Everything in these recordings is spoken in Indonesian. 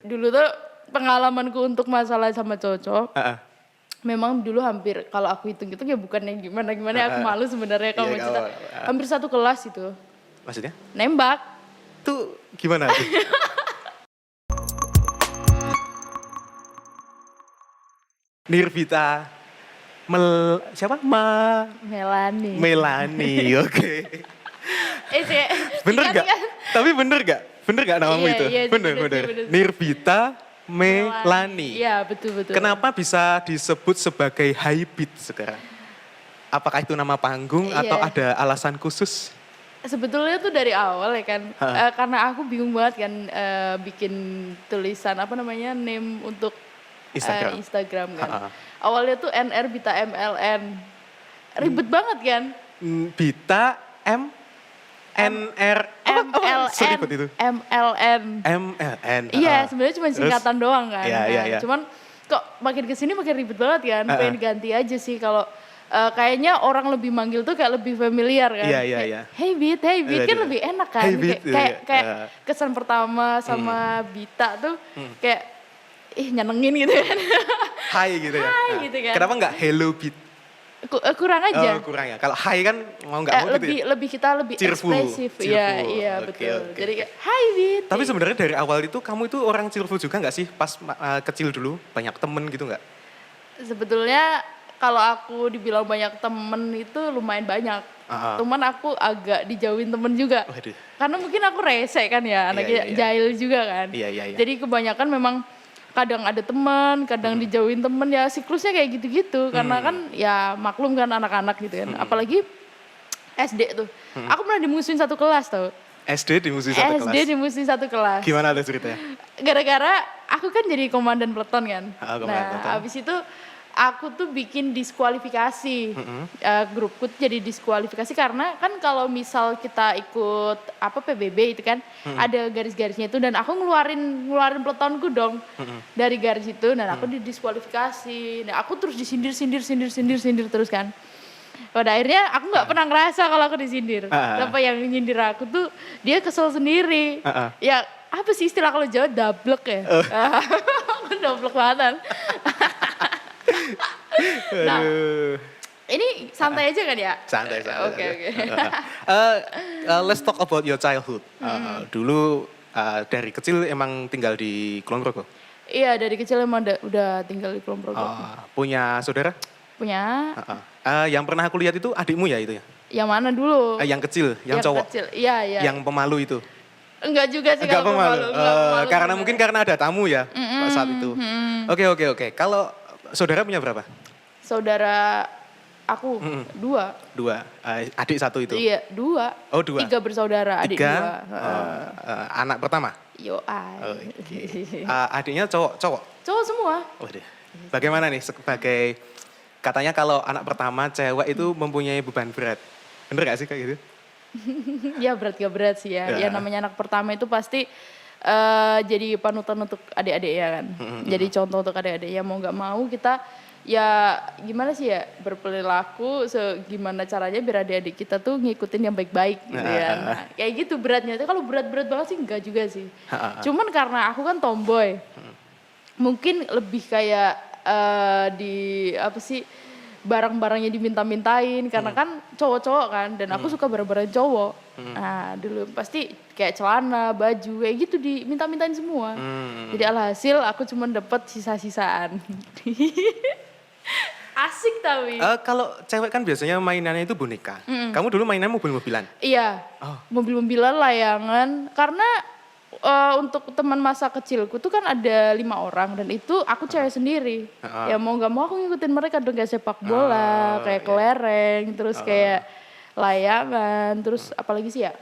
dulu tuh pengalamanku untuk masalah sama cowok, Heeh. memang dulu hampir kalau aku hitung-hitung ya bukannya gimana-gimana, aku malu sebenarnya Iya, kalau mau nggak cerita. apa-apa. Hampir satu kelas itu, Maksudnya? nembak. Itu gimana tuh? Nirvita siapa? Melani. Melani, oke. Sih, Bener ingat gak? kan? Tapi bener gak? Bener gak namamu Iya, itu? iya, Bener. bener sih. Nirvita Melani. Iya, betul. Kenapa bisa disebut sebagai Hypebeat sekarang? Apakah itu nama panggung Iya. atau ada alasan khusus? Sebetulnya tuh dari awal ya kan, karena aku bingung banget kan bikin tulisan name untuk Instagram kan. Awalnya tuh NR Bita MLN, ribet banget kan. Bita NR apa seribet itu? MLN. MLN. Iya, sebenarnya cuma singkatan doang kan. Iya. Cuman kok makin kesini makin ribet banget kan. Pengen ganti aja sih kalau kayaknya orang lebih manggil tuh kayak lebih familiar kan. Iya. Hey Beat kan lebih enak kan. Hey Beat, Kayak kesan pertama sama Bita tuh kayak nyenengin gitu kan. Hai gitu ya. Hai gitu kan. Kenapa enggak Hello Beat? Kurang aja. Oh, kurang ya. Kalau hai kan mau enggak mau gitu ya. Kita lebih Cheerful. ekspresif. Iya, betul. Oke. Jadi kayak hai Beat. Tapi sebenarnya dari awal itu kamu itu orang cheerful juga enggak sih pas kecil dulu? Banyak temen gitu enggak? Sebetulnya kalau aku dibilang banyak temen itu lumayan banyak. Cuman aku agak dijauhin temen juga. Waduh. Karena mungkin aku rese kan ya, anaknya Iya. jahil juga kan. Iya. Jadi kebanyakan memang kadang ada teman, kadang dijauhin temen ya siklusnya kayak gitu-gitu. Karena kan ya maklum kan anak-anak gitu kan. Apalagi SD tuh. Aku pernah dimusuhin satu kelas tau. SD dimusuhin satu kelas? SD dimusuhin satu kelas. Gimana ada ceritanya? Gara-gara aku kan jadi komandan peleton kan. Komandan peleton. Habis itu aku tuh bikin diskualifikasi. Grupku tuh jadi diskualifikasi karena kan kalau misal kita ikut PBB itu kan ada garis-garisnya itu dan aku ngeluarin peletonku dong dari garis itu dan aku didiskualifikasi. Nah, aku terus disindir terus kan. Pada akhirnya aku nggak pernah ngerasa kalau aku disindir. Sampai yang nyindir aku tuh dia kesel sendiri. Ya apa sih istilah kalau Jawa dablek ya? Aku dablek banget. Nah, ini santai aja kan ya? Santai. Oke. Let's talk about your childhood. Dulu dari kecil emang tinggal di Kulon Progo? Iya, dari kecil emang udah tinggal di Kulon Progo. Punya saudara? Punya. Yang pernah aku lihat itu adikmu ya itu ya? Yang mana dulu? Yang kecil, yang cowok? Kecil. Iya. Yang pemalu itu? Enggak juga sih kalau pemalu. Karena mungkin karena ada tamu ya saat itu. Oke. Kalau saudara punya berapa? Saudara aku 2. Adik 1 itu? Iya 2. Oh 2. 3 bersaudara, adik 2. Anak pertama? Adiknya cowok? Cowok semua. Waduh. Bagaimana nih sebagai katanya kalau anak pertama cewek itu mempunyai beban berat. Bener gak sih kayak gitu? Ya berat gak berat sih ya. Ya namanya anak pertama itu pasti jadi panutan untuk adik-adik ya kan. Jadi contoh untuk adik-adik ya mau gak mau kita ya gimana sih ya berperilaku gimana caranya biar adik-adik kita tuh ngikutin yang baik-baik gitu ya. Nah, kayak gitu beratnya. Kalau berat-berat banget sih enggak juga sih. Cuman karena aku kan tomboy. Mungkin lebih kayak barang-barangnya diminta-mintain karena kan cowok-cowok kan dan aku suka barang-barang cowok. Nah, dulu pasti kayak celana, baju kayak gitu diminta-mintain semua. Jadi alhasil aku cuma dapat sisa-sisaan. Asik tapi. Kalau cewek kan biasanya mainannya itu boneka. Kamu dulu mainan mobil-mobilan? Iya. Mobil-mobilan, layangan karena untuk teman masa kecilku tuh kan ada 5 orang dan itu aku cewek sendiri. Ya mau gak mau aku ngikutin mereka dong kayak sepak bola, kayak kelereng, terus kayak layangan, terus apalagi sih ya?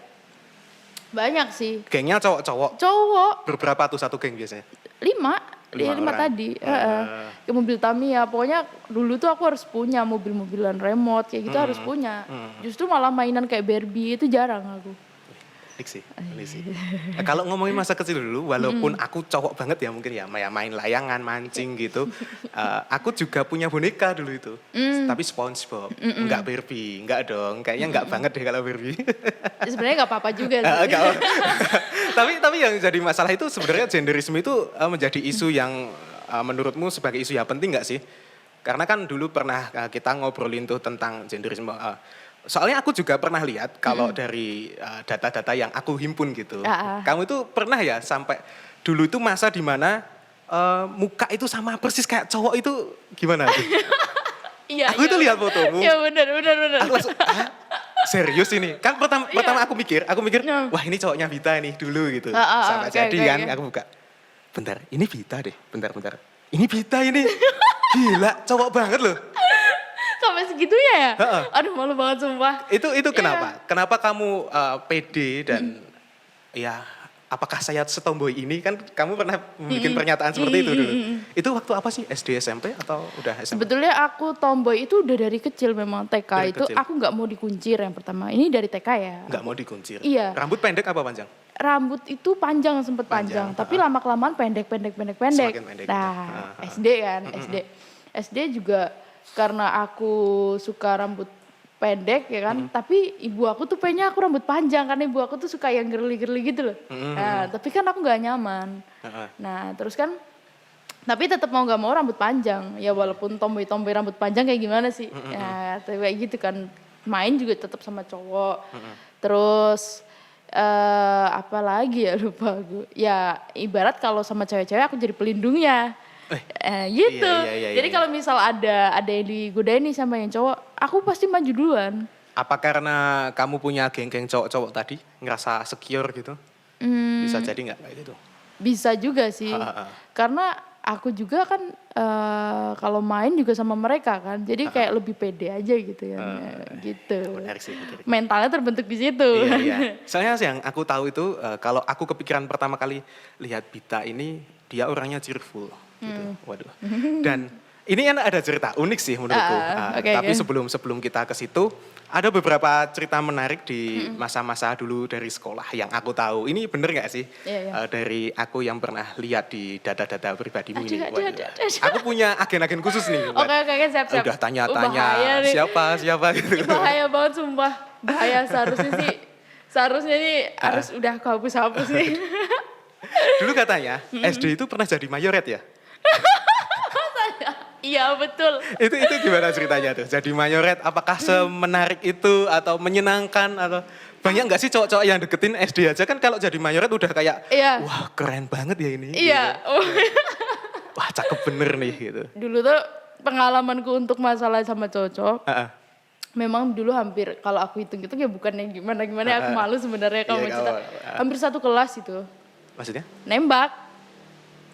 Banyak sih. Gengnya cowok-cowok? Cowok. Berapa tuh satu geng biasanya? 5 tadi. Ke mobil Tamiya, pokoknya dulu tuh aku harus punya mobil-mobilan remote kayak gitu harus punya. Justru malah mainan kayak Barbie itu jarang aku. Unik sih, unik sih. Nah, kalau ngomongin masa kecil dulu, walaupun aku cowok banget ya mungkin ya, main layangan, mancing gitu. Aku juga punya boneka dulu itu. Tapi SpongeBob, enggak Barbie, enggak dong. Kayaknya enggak banget deh kalau Barbie. Sebenarnya nggak apa-apa juga sih. Enggak. tapi yang jadi masalah itu sebenarnya genderisme itu menjadi isu yang menurutmu sebagai isu yang penting enggak sih? Karena kan dulu pernah kita ngobrolin tuh tentang genderisme. Soalnya aku juga pernah lihat kalau dari data-data yang aku himpun gitu. Kamu itu pernah ya sampai dulu itu masa di mana muka itu sama persis kayak cowok itu gimana? Iya. Aku itu lihat fotomu. Iya benar. Aku langsung, serius ini? Kan pertama aku mikir, wah ini cowoknya Vita nih dulu gitu. Sampai jadi kan aku buka. Bentar, ini Vita deh. Bentar. Ini Vita ini. Gila, cowok banget loh. Sampai segitunya ya? Aduh malu banget sumpah. Itu kenapa? Kenapa kamu pede dan ya apakah saya setomboy ini? Kan kamu pernah bikin pernyataan seperti itu dulu. Itu waktu apa sih? SD, SMP atau udah SMP? Sebetulnya aku tomboy itu udah dari kecil memang TK Dari itu kecil. aku nggak mau dikuncir yang pertama. Ini dari TK ya. Nggak mau dikuncir? Iya. Rambut pendek apa panjang? Rambut itu panjang sempet panjang, tapi lama-kelamaan pendek. Semakin pendek. Nah, SD kan, SD juga karena aku suka rambut pendek ya kan, tapi ibu aku tuh pengennya aku rambut panjang karena ibu aku tuh suka yang girly-girly gitu loh. Nah, tapi kan aku nggak nyaman. Nah, terus kan tapi tetap mau nggak mau rambut panjang. Ya walaupun tomboy rambut panjang kayak gimana sih? Ya, kayak gitu kan. Main juga tetap sama cowok. Terus apa lagi ya lupa gue. Ya ibarat kalau sama cewek-cewek aku jadi pelindungnya. Gitu. Iya. Jadi kalau misal ada yang digodain nih sama yang cowok, aku pasti maju duluan. Apa karena kamu punya geng-geng cowok-cowok tadi? Ngerasa secure gitu? Bisa jadi nggak kayak gitu? Bisa juga sih. Karena aku juga kan kalau main juga sama mereka kan. Jadi kayak lebih pede aja gitu ya. Gitu. Menarik sih. Mentalnya terbentuk di situ. Iya. Soalnya yang aku tahu itu kalau aku kepikiran pertama kali lihat Bita ini, dia orangnya cheerful gitu. Waduh. Dan ini kan ada cerita unik sih menurutku. Tapi sebelum kita ke situ, ada beberapa cerita menarik di masa-masa dulu dari sekolah yang aku tahu. Ini bener gak sih? Dari aku yang pernah lihat di data-data pribadimu ini. Aku punya agen-agen khusus nih. Oke, siap. Udah tanya-tanya siapa gitu. Bahaya banget sumpah. Bahaya seharusnya nih harus udah hapus nih. Dulu katanya SD itu pernah jadi mayoret ya? Iya betul. Itu gimana ceritanya tuh? Jadi mayoret apakah semenarik itu atau menyenangkan atau banyak nggak sih cowok-cowok yang deketin SD aja kan kalau jadi mayoret udah kayak wah keren banget ya ini. Iya. Gitu. Wah cakep bener nih gitu. Dulu tuh pengalamanku untuk masalah sama cowok. Memang dulu hampir kalau aku hitung-hitung ya bukan yang gimana aku malu sebenarnya kalau cerita. Hampir satu kelas itu. Maksudnya? Nembak.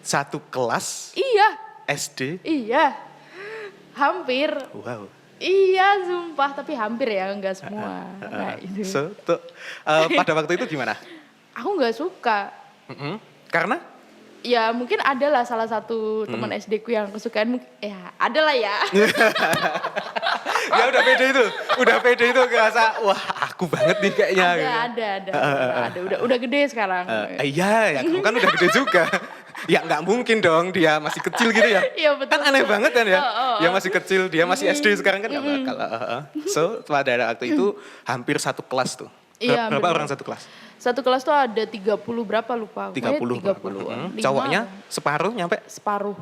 Satu kelas? Iya. SD? Iya. Hampir. Wow. Iya sumpah, tapi hampir ya, enggak semua. Nah, itu. So, pada waktu itu gimana? Aku enggak suka. Karena? Ya mungkin ada lah salah satu teman SD ku yang kesukaan, ya ada lah ya. Ya udah pede itu ngerasa wah aku banget nih kayaknya. Ada. Udah gede sekarang. Iya, ya kamu kan udah gede juga. Ya nggak mungkin dong dia masih kecil gitu ya. Iya betul. Kan aneh banget kan ya. Dia masih kecil, dia masih SD sekarang kan nggak bakal. So pada waktu itu hampir satu kelas tuh. Berapa orang satu kelas? Satu kelas tuh ada 30 berapa lupa. 30. Cowoknya separuh nyampe? Separuh.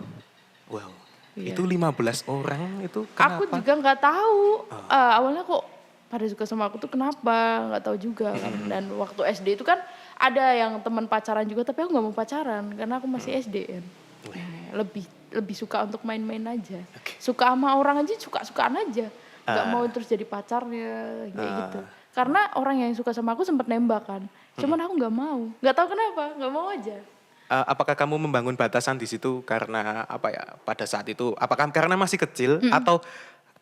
Wow. Iya. Itu 15 orang itu kenapa? Aku juga nggak tahu. Awalnya kok pada suka sama aku tuh kenapa? Nggak tahu juga kan. Dan waktu SD itu kan ada yang teman pacaran juga, tapi aku nggak mau pacaran karena aku masih SD kan. Lebih suka untuk main-main aja. Suka sama orang aja suka-sukaan aja. Nggak mau terus jadi pacarnya kayak gitu. Karena orang yang suka sama aku sempat nembak kan. Cuman aku nggak mau. Nggak tahu kenapa, nggak mau aja. Apakah kamu membangun batasan di situ karena apa ya? Pada saat itu, apakah karena masih kecil atau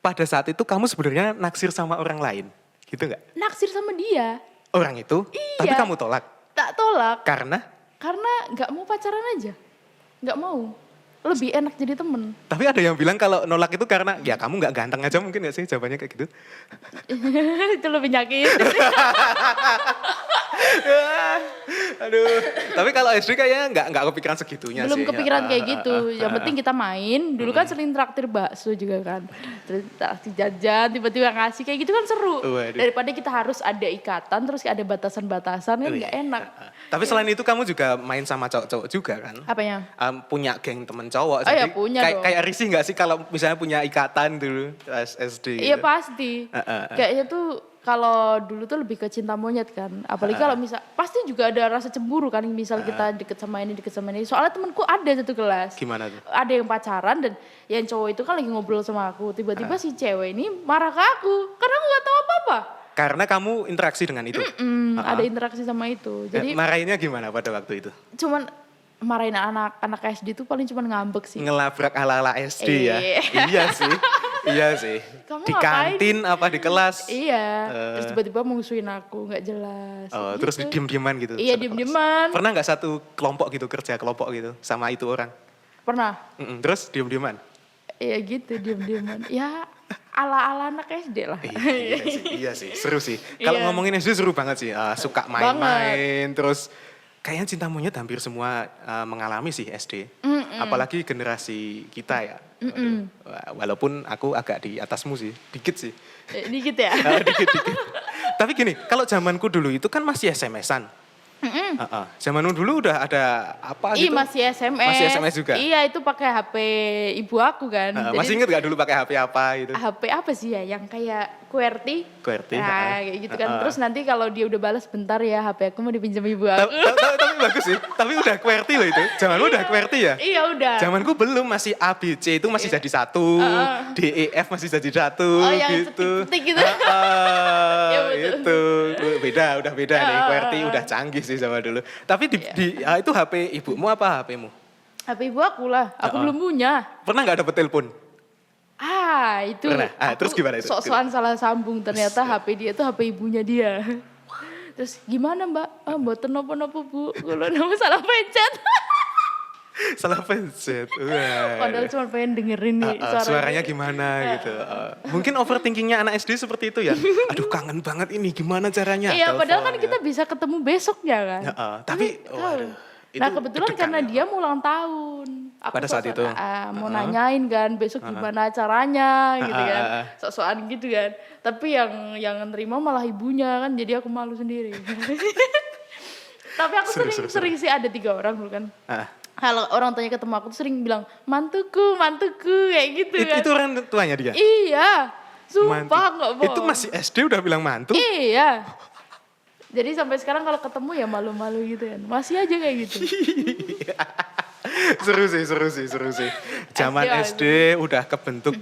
pada saat itu kamu sebenarnya naksir sama orang lain, gitu nggak? Naksir sama dia. Orang itu, tapi kamu tolak? Tak tolak. Karena? Karena nggak mau pacaran aja, nggak mau. Lebih enak jadi temen. Tapi ada yang bilang kalau nolak itu karena ya kamu nggak ganteng aja mungkin nggak sih jawabannya kayak gitu? Itu lebih nyakitin. Aduh, tapi kalau SD kayaknya nggak kepikiran segitunya Belum sih. kepikiran kayak gitu. Yang penting kita main. Dulu kan sering traktir bakso juga kan. Terus traktir jajan, tiba-tiba ngasih kayak gitu kan seru. Waduh. Daripada kita harus ada ikatan, terus ada batasan-batasan kan nggak enak. Tapi selain itu kamu juga main sama cowok-cowok juga kan? Apanya? Punya geng temen cowok. Oh ya, punya dong. Kayak risih nggak sih kalau misalnya punya ikatan dulu SD? Iya gitu? pasti. Kayaknya tuh kalau dulu tuh lebih ke cinta monyet kan. Apalagi kalau misal pasti juga ada rasa cemburu kan. Misal kita deket sama ini. Soalnya temanku ada satu kelas. Gimana tuh? Ada yang pacaran dan yang cowok itu kan lagi ngobrol sama aku. Tiba-tiba si cewek ini marah ke aku. Karena aku gak tahu apa-apa. Karena kamu interaksi dengan itu? Ada interaksi sama itu. Jadi marahinnya gimana pada waktu itu? cuman marahin anak SD tuh paling cuman ngambek sih. Ngelabrak ala-ala SD ya? Iya sih. Iya sih. Kamu di ngapain? kantin apa di kelas? Iya. Terus tiba-tiba musuhin aku, nggak jelas. Oh, gitu. terus diem-dieman gitu? Iya satu kelas. diem-dieman. Pernah nggak satu kelompok gitu, kerja kelompok gitu sama itu orang? Pernah. Terus diem-dieman? Iya gitu diem-dieman. Ya ala-ala anak SD lah. Iya sih, seru sih. Kalau Iya. ngomongin SD seru banget sih, suka main-main, terus kayaknya cinta monyet hampir semua mengalami sih SD. Apalagi generasi kita ya. Waduh, walaupun aku agak di atasmu sih, dikit sih. Dikit ya. Dikit-dikit. Tapi gini, kalau zamanku dulu itu kan masih SMS-an. Zamanmu dulu udah ada apa Ih gitu? masih SMS. Masih SMS juga? Iya itu pakai HP ibu aku kan. Masih inget gak dulu pakai HP apa gitu? HP apa sih ya yang kayak QWERTY. QWERTY, Nah kayak gitu kan. Terus nanti kalau dia udah balas bentar ya HP aku mau dipinjam ibu aku. Tapi bagus sih. Tapi udah QWERTY loh itu. Zamanmu udah QWERTY ya? Iya udah. Zamanku belum, masih A, B, C itu masih jadi satu. D, E, F masih jadi satu. Oh yang gitu. cetik-cetik gitu. Ya, betul. Itu udah beda nih. QWERTY udah canggih sih sama dulu. Tapi itu HP ibumu apa HPmu? HP ibu aku lah. Aku belum punya. Pernah nggak dapet telepon? Itu. Pernah? Terus gimana itu? Sok-sokan salah sambung. Ternyata HP dia tuh HP ibunya dia. Terus gimana mbak? Mboten nopo-nopo bu. Kalau nopo salah pencet. Salah pencet. Padahal cuma pengen dengerin nih Suaranya gimana gitu. Mungkin overthinkingnya anak SD seperti itu ya. Aduh kangen banget ini, gimana caranya? Iya padahal kan Telepon, kita bisa ketemu besoknya kan. tapi waduh, itu Nah kebetulan deg-degan karena ya. dia mau ulang tahun. Aku Pada saat itu? itu? mau nanyain kan besok gimana acaranya gitu kan. Sok-sokan gitu kan. Tapi yang nerima malah ibunya kan jadi aku malu sendiri. Tapi aku sering sih ada 3 orang dulu kan. Kalau orang tanya ketemu aku tuh sering bilang mantuku kayak gitu kan. Itu orang tuanya dia? Iya, sumpah Mantu. nggak bohong. Itu masih SD udah bilang mantu? Iya. Jadi sampai sekarang kalau ketemu ya malu-malu gitu kan. Masih aja kayak gitu. seru sih. Zaman SD udah kebentuk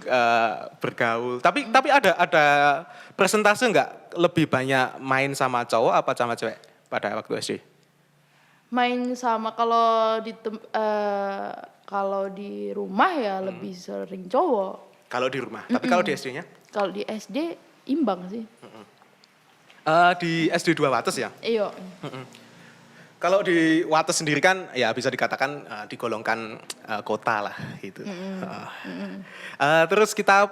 bergaul. Tapi ada persentase nggak lebih banyak main sama cowok apa sama cewek pada waktu SD? Main sama kalau di rumah ya lebih sering cowok. Kalau di rumah. Tapi kalau di SD-nya? Kalau di SD imbang sih. Di SD 2 Wates ya? Iya. Kalau di Wates sendiri kan ya bisa dikatakan digolongkan kota lah gitu. Terus kita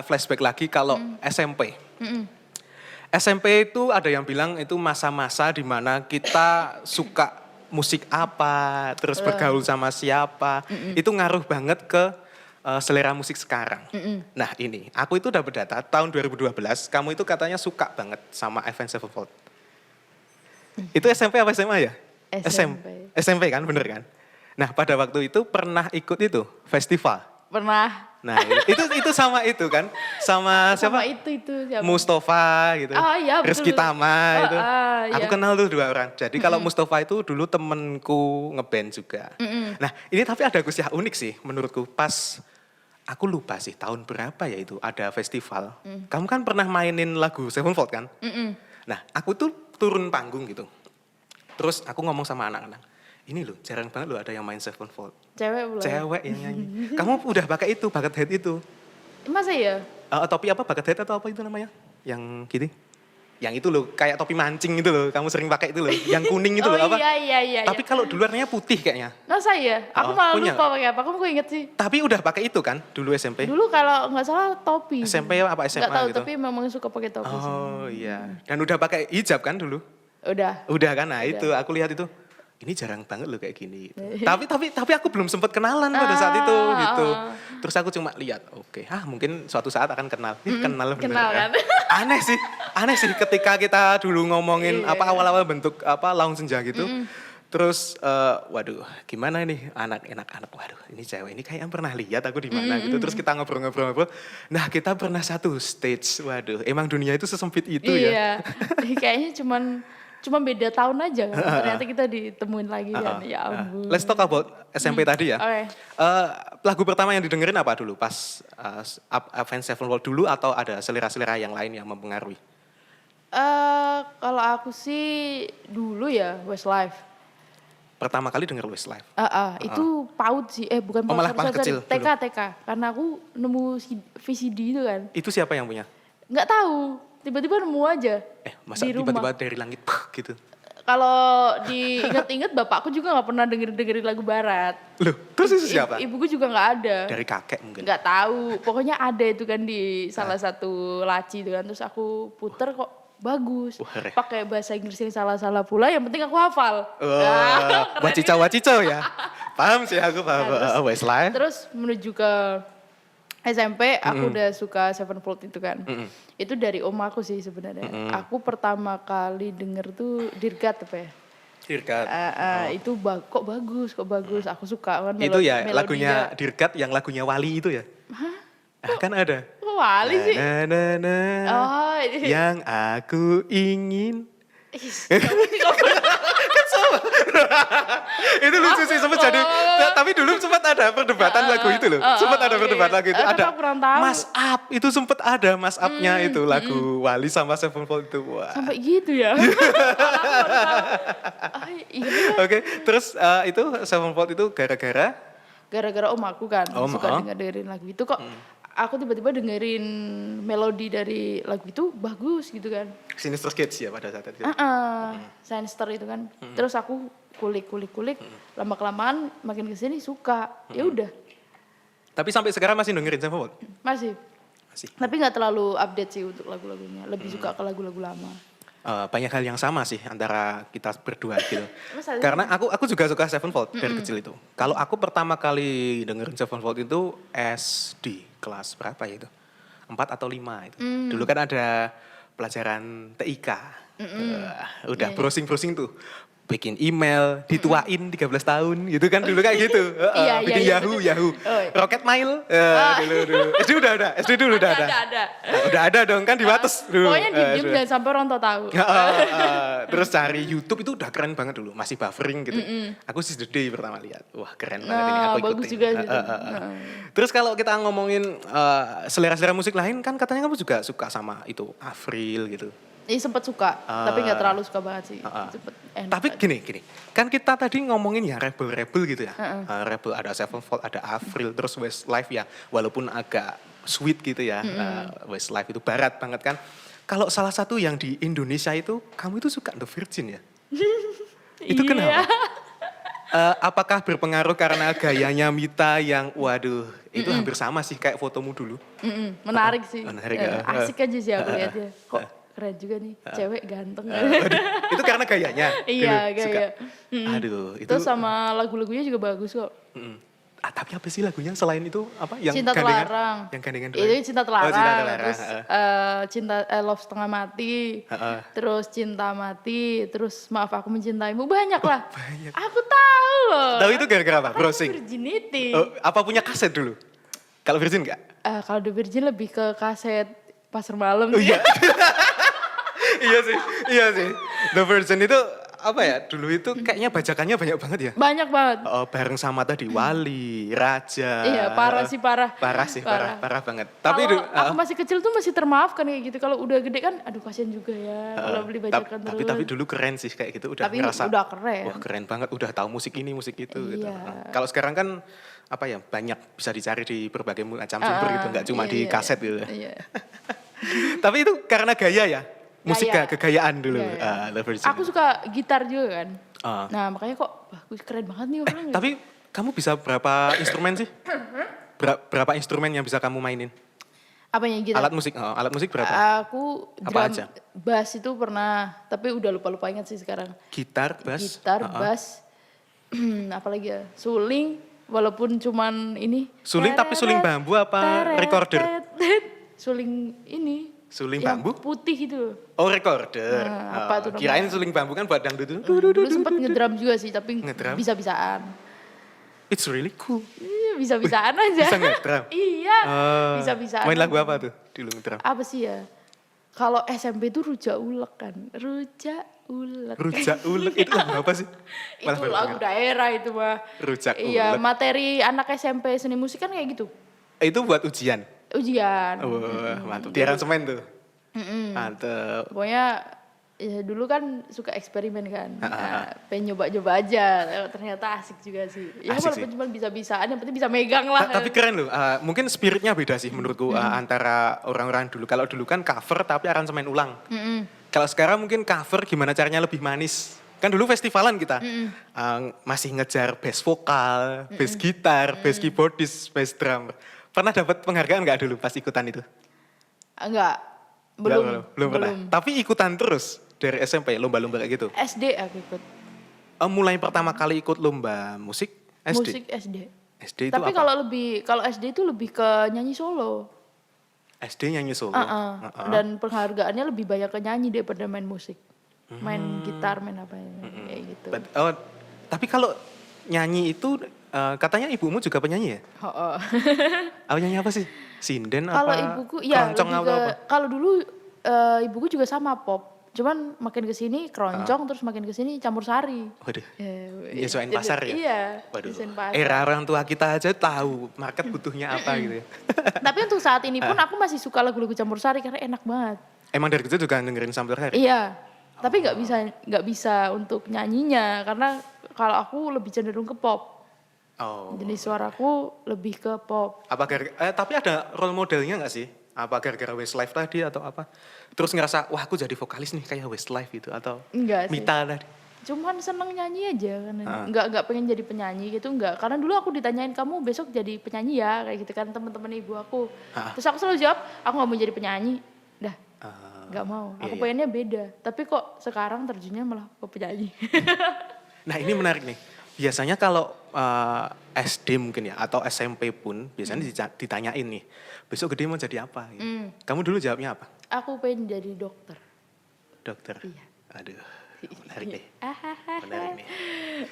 flashback lagi kalau SMP. SMP itu ada yang bilang itu masa-masa di mana kita suka musik apa, terus bergaul sama siapa. Itu ngaruh banget ke selera musik sekarang. Nah ini, aku itu udah berdata tahun 2012, kamu itu katanya suka banget sama Avenged Sevenfold. Itu SMP apa SMA ya? SMP. SMP kan, bener kan? Nah pada waktu itu pernah ikut itu, festival. Pernah. Nah itu sama itu kan, sama siapa? Sama itu siapa? Mustafa gitu, Iya, betul. Rizky Tama itu. Aku iya. kenal tuh 2 orang. Jadi kalau Mustafa itu dulu temenku ngeband juga. Nah ini tapi ada kisah unik sih menurutku. Pas aku lupa sih tahun berapa ya itu ada festival. Kamu kan pernah mainin lagu Sevenfold kan? Nah aku tuh turun panggung gitu. Terus aku ngomong sama anak-anak. Ini loh jarang banget loh ada yang main Sevenfold. Cewek pula. Cewek yang nyanyi. Kamu udah pakai itu, bucket hat itu. Masa ya? Topi apa, bucket hat atau apa itu namanya? Yang gitu. Yang itu loh, kayak topi mancing itu loh. Kamu sering pakai itu loh. Yang kuning itu loh apa? Iya. Tapi kalau di luarnya putih kayaknya. Masa ya? Aku malah punya lupa pakai apa. Kamu kok inget sih? Tapi udah pakai itu kan dulu SMP? Dulu kalau nggak salah topi. SMP apa SMA Nggak tahu, gitu? tapi memang suka pakai topi sih. Oh iya. Dan udah pakai hijab kan dulu? Udah kan, nah itu aku lihat itu. Ini jarang banget loh kayak gini. Gitu. tapi aku belum sempat kenalan pada saat itu gitu. Terus aku cuma lihat, oke, mungkin suatu saat akan kenal. Kenal bener kan? Aneh sih ketika kita dulu ngomongin awal-awal bentuk Laung Senja gitu. Terus waduh, gimana nih anak-anak, waduh, ini cewek ini kayaknya pernah lihat aku di mana gitu. Terus kita ngobrol-ngobrol. Nah, kita pernah satu stage. Waduh, emang dunia itu sesempit itu ya. Iya. Kayaknya cuma beda tahun aja kan. Ternyata kita ditemuin lagi kan. Ya ampun. Let's talk about SMP tadi ya. Okay. Lagu pertama yang didengerin apa dulu? Pas Avenged Sevenfold dulu atau ada selera-selera yang lain yang mempengaruhi? Kalau aku sih dulu ya Westlife. Pertama kali denger Westlife? Itu PAUD sih. Bukan PAUD. Malah kecil TK. Karena aku nemu VCD itu kan. Itu siapa yang punya? Nggak tahu. Tiba-tiba nemu aja masa di rumah. Tiba-tiba dari langit gitu? Kalau diinget-inget bapakku juga nggak pernah dengerin lagu barat. Loh, terus itu siapa? Ibuku juga nggak ada. Dari kakek mungkin? Nggak tahu, pokoknya ada itu kan di salah satu laci itu kan. Terus aku puter kok bagus. Pakai bahasa Inggris yang salah-salah pula, yang penting aku hafal. Wacicau ya? Paham sih aku, paham. Westlife. Terus menuju ke SMP aku udah suka Sevenfold itu kan. Itu dari om aku sih sebenarnya. Aku pertama kali denger tuh Dirgat apa ya? Dirgat. Itu kok bagus. Aku suka kan itu ya melodinya. Lagunya Dirgat yang lagunya Wali itu ya? Hah? Kan ada. Kok Wali sih? Yang aku ingin. Itu lucu sih sempat jadi, tapi dulu sempat ada perdebatan lagu itu loh. Sempat ada perdebatan lagu itu. Ada Mas Up, itu sempat ada Mas Up-nya itu lagu Wali sama Sevenfold itu. Wah. Sampai gitu ya. Oke, terus itu Sevenfold itu gara-gara om aku kan suka dengerin lagu itu kok. Aku tiba-tiba dengerin melodi dari lagu itu bagus gitu kan. Sinister Kids ya pada saat itu. Sinister itu kan. Terus aku kulik. Lama-kelamaan makin kesini suka. Ya udah. Tapi sampai sekarang masih dengerin Sevenfold? Masih. Tapi nggak terlalu update sih untuk lagu-lagunya. Lebih suka ke lagu-lagu lama. Banyak hal yang sama sih antara kita berdua gitu. Karena aku juga suka Sevenfold dari kecil itu. Kalau aku pertama kali dengerin Sevenfold itu SD kelas berapa ya itu? 4 atau 5 itu. Dulu kan ada pelajaran TIK. Udah browsing tuh. Bikin email, dituain 13 tahun gitu kan dulu kayak gitu. Bikin Yahoo. Rocket Mail. Dulu. SD dulu udah ada. Udah ada dong kan di Wates dulu. Pokoknya diem dan sampai orang tahu. Terus cari YouTube itu udah keren banget dulu, masih buffering gitu. Aku sih Day pertama lihat. Wah, keren banget ini aku ikutin. Bagus juga gitu. Terus kalau kita ngomongin selera-selera musik lain kan katanya kamu juga suka sama itu Avril gitu. Iya sempat suka, tapi nggak terlalu suka banget sih. Tapi gini, kan kita tadi ngomongin ya rebel gitu ya. Rebel ada Sevenfold, ada Avril, terus Westlife ya, walaupun agak sweet gitu ya. Westlife itu barat banget kan. Kalau salah satu yang di Indonesia itu, kamu itu suka The Virgin ya? Itu kenapa? Apakah berpengaruh karena gayanya Mita yang waduh, itu hampir sama sih kayak fotomu dulu. Menarik sih. Asik aja sih aku lihatnya. Kok keren juga nih, cewek ganteng. Itu karena gayanya? Iya, gaya. Aduh, itu. Terus sama lagu-lagunya juga bagus kok. Tapi apa sih lagunya selain itu apa? Yang Cinta gandengan, Terlarang. Yang gandengan Itu Cinta Terlarang. Cinta Terlarang. Terus Love Setengah Mati. Terus Cinta Mati. Terus Maaf Aku Mencintaimu. Banyak lah. Banyak. Aku tahu loh. Tahu itu gara-gara apa? Browsing? Virginity. Apa punya kaset dulu? Kalau Virgin enggak? Kalau The Virgin lebih ke kaset pasar malam. Oh iya. Iya sih. The Virgin itu apa ya? Dulu itu kayaknya bajakannya banyak banget ya. Banyak banget. Bareng sama tadi Wali, Raja. Iya, parah banget. Tapi aku masih kecil tuh masih termaafkan kayak gitu. Kalau udah gede kan, aduh kasihan juga ya kalau beli bajakan terus. Tapi dulu keren sih kayak gitu. Udah ngerasa. Udah keren. Wah keren banget. Udah tahu musik ini, musik itu. Iya. Gitu. Kalau sekarang kan apa ya? Banyak bisa dicari di berbagai macam sumber gitu. Nggak cuma di kaset gitu. Iya. Tapi itu karena gaya ya. Musik kegayaan dulu. Aku suka gitar juga kan. Nah makanya kok bagus keren banget nih orang. Tapi kamu bisa berapa instrumen sih? Berapa instrumen yang bisa kamu mainin? Apanya gitar? Alat musik berapa? Aku Apa drum, aja? bass itu pernah, tapi udah lupa ingat sih sekarang. Gitar, bass? Gitar, bass, apalagi ya, suling, walaupun cuman ini. Suling tapi suling bambu apa recorder? Suling ini. Suling yang bambu? putih gitu. Oh recorder. Nah, apa tuh Kirain namanya? suling bambu kan buat dangdut itu. Dulu sempat ngedrum juga sih, tapi Ngedrum? bisa-bisaan. It's really cool. Iya, bisa-bisaan aja. Bisa ngedrum? Iya, bisa-bisaan. Main lagu aja. apa tuh dulu ngedrum? Apa sih ya? Kalau SMP itu rujak ulek kan. Rujak ulek. Rujak ulek itu lagu apa sih? Malah Itu baru lagu dengar. daerah itu mah. Rujak Iya, ulek. materi anak SMP seni musik kan kayak gitu. Itu buat ujian. Ujian. Wah, mantap. Di aransemen tuh. Mantap. Pokoknya ya dulu kan suka eksperimen kan. Nah, pengen nyoba-nyoba aja. Ternyata asik juga sih. Ya Asik walaupun sih. cuma bisa-bisaan, yang penting bisa megang lah. Tapi keren loh. Mungkin spiritnya beda sih menurutku antara orang-orang dulu. Kalau dulu kan cover tapi aransemen ulang. Kalau sekarang mungkin cover gimana caranya lebih manis. Kan dulu festivalan kita masih ngejar bass vokal, bass gitar, bass keyboardist, bass drum. Pernah dapat penghargaan nggak dulu pas ikutan itu? Enggak. Nggak, belum pernah. Tapi ikutan terus dari SMP lomba-lomba kayak gitu. SD aku ikut. Mulai pertama kali ikut lomba musik SD. Musik SD. SD itu Tapi apa? kalau SD itu lebih ke nyanyi solo. SD nyanyi solo. Dan penghargaannya lebih banyak ke nyanyi daripada main musik. Main gitar, main apa ya, kayak gitu. Tapi kalau nyanyi itu katanya ibumu juga penyanyi ya? Oh. Apa nyanyi apa sih? Sinden Kalau apa? ibuku ya Keroncong lebih apa? kalau dulu ibuku juga sama pop. Cuman makin ke sini keroncong, terus makin ke sini campur sari. Waduh. Ya, Nyesuaiin jadi- pasar ya? Iya, Waduh. nyesuaiin pasar. Era orang tua kita aja tahu market butuhnya apa gitu ya. Tapi untuk saat ini pun aku masih suka lagu-lagu campur sari karena enak banget. Emang dari kecil juga dengerin Sampler Hari? Iya. Tapi nggak bisa untuk nyanyinya karena kalau aku lebih cenderung ke pop. Oh. Jenis suaraku lebih ke pop. Apa tapi ada role modelnya nggak sih? Apa gara-gara Westlife tadi atau apa? Terus ngerasa, wah aku jadi vokalis nih kayak Westlife gitu atau Enggak sih. Mita tadi? Cuman seneng nyanyi aja kan. Nggak pengen jadi penyanyi gitu enggak. Karena dulu aku ditanyain kamu besok jadi penyanyi ya kayak gitu kan teman-teman ibu aku. Terus aku selalu jawab, aku nggak mau jadi penyanyi. Dah. Nggak mau. Aku pengennya beda. Tapi kok sekarang terjunnya malah ke penyanyi. Nah ini menarik nih. Biasanya kalau SD mungkin ya atau SMP pun biasanya ditanyain nih, besok gede mau jadi apa? Gitu. Kamu dulu jawabnya apa? Aku pengen jadi dokter. Dokter. Iya. Aduh, menarik nih. Ahaha. Menarik nih.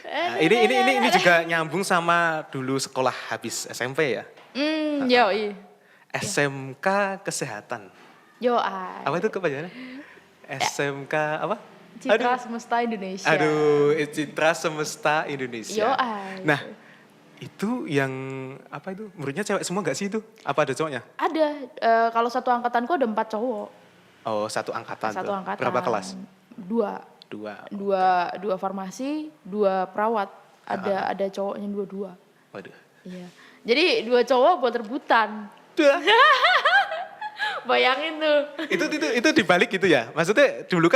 Nah, ini juga nyambung sama dulu sekolah habis SMP ya. Yoi. SMK Kesehatan. Yoai. Apa itu kepanjangannya? SMK apa? Citra Semesta Indonesia. Aduh, Citra Semesta Indonesia. Yoai. Nah, itu yang apa itu? Muridnya cewek semua gak sih itu? Apa ada cowoknya? Ada. Kalau satu angkatanku ada 4 cowok. Oh, satu angkatan. Satu tuh. angkatan. Berapa kelas? 2. Dua. Dua farmasi, 2 perawat. Ada cowoknya 2. Waduh. Iya. Jadi 2 cowok buat rebutan. Duh. Bayangin tuh. itu dibalik gitu ya? Maksudnya dulu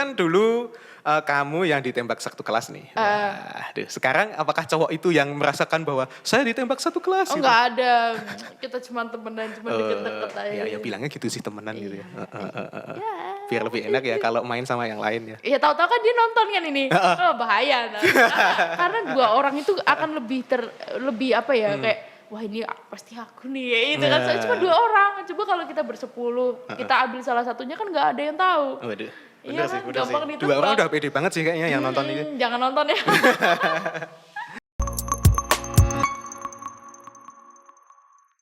kamu yang ditembak satu kelas nih. Nah, sekarang apakah cowok itu yang merasakan bahwa saya ditembak satu kelas? Oh gitu? enggak ada. Kita cuma temenan, cuma deket-deket aja. Ya bilangnya gitu sih temenan gitu ya. Ya. Biar lebih enak ya kalau main sama yang lain ya. Iya tahu-tahu kan dia nonton kan ini. Oh bahaya. Nah. Karena 2 orang itu akan lebih apa ya kayak wah ini pasti aku nih ya itu kan soalnya cuma 2 orang. Coba kalau kita bersepuluh, kita ambil salah satunya kan nggak ada yang tahu. Waduh. Iya Bener sih, kan, bener sih. gampang 2 ditebak. orang udah pede banget sih kayaknya yang nonton ini. Jangan nonton ya.